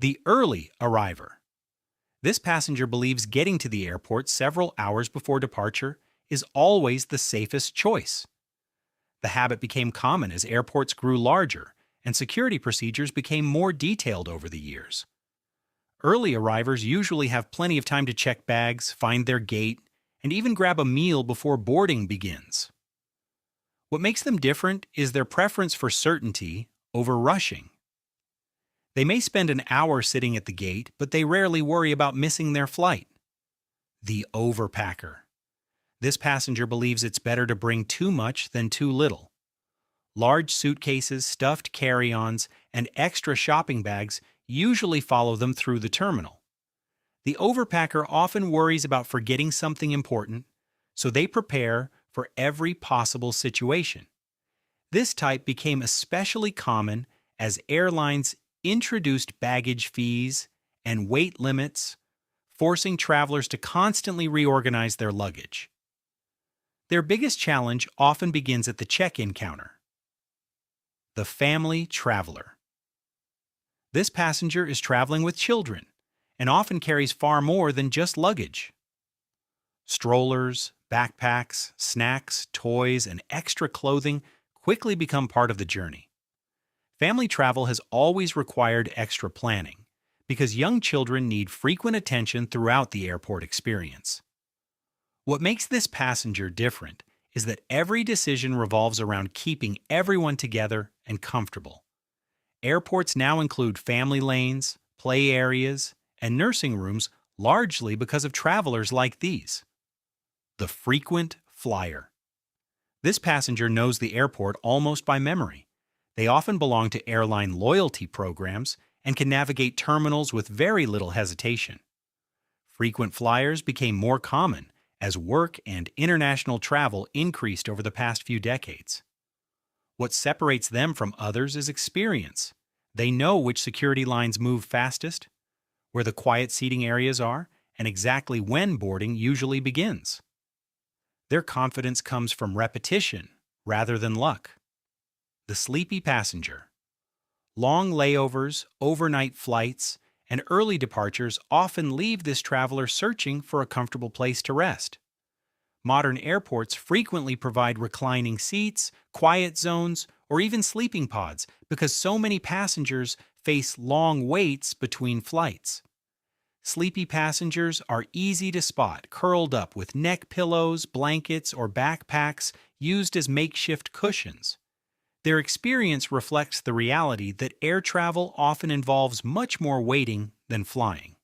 The early arriver. This passenger believes getting to the airport several hours before departure is always the safest choice. The habit became common as airports grew larger and security procedures became more detailed over the years. Early arrivers usually have plenty of time to check bags, find their gate, and even grab a meal before boarding begins. What makes them different is their preference for certainty over rushing. They may spend an hour sitting at the gate, but they rarely worry about missing their flight. The overpacker. This passenger believes it's better to bring too much than too little. Large suitcases, stuffed carry-ons, and extra shopping bags usually follow them through the terminal. The overpacker often worries about forgetting something important, so they prepare for every possible situation. This type became especially common as airlines introduced baggage fees and weight limits, forcing travelers to constantly reorganize their luggage. Their biggest challenge often begins at the check-in counter. The family traveler. This passenger is traveling with children and often carries far more than just luggage. Strollers, backpacks, snacks, toys, and extra clothing quickly become part of the journey. Family travel has always required extra planning because young children need frequent attention throughout the airport experience. What makes this passenger different is that every decision revolves around keeping everyone together and comfortable. Airports now include family lanes, play areas, and nursing rooms largely because of travelers like these. The frequent flyer. This passenger knows the airport almost by memory. They often belong to airline loyalty programs and can navigate terminals with very little hesitation. Frequent flyers became more common as work and international travel increased over the past few decades. What separates them from others is experience. They know which security lines move fastest, where the quiet seating areas are, and exactly when boarding usually begins. Their confidence comes from repetition rather than luck. The sleepy passenger. Long layovers, overnight flights, and early departures often leave this traveler searching for a comfortable place to rest. Modern airports frequently provide reclining seats, quiet zones, or even sleeping pods because so many passengers face long waits between flights. Sleepy passengers are easy to spot, curled up with neck pillows, blankets, or backpacks used as makeshift cushions. Their experience reflects the reality that air travel often involves much more waiting than flying.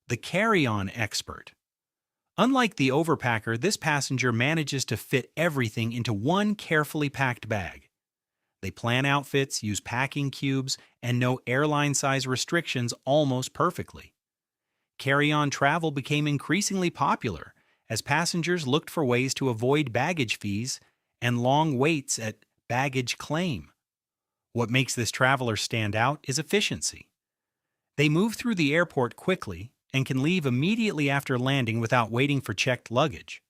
The carry-on expert. Unlike the overpacker, this passenger manages to fit everything into one carefully packed bag. They plan outfits, use packing cubes, and know airline size restrictions almost perfectly. Carry-on travel became increasingly popular as passengers looked for ways to avoid baggage fees and long waits at baggage claim. What makes this traveler stand out is efficiency. They move through the airport quickly and can leave immediately after landing without waiting for checked luggage.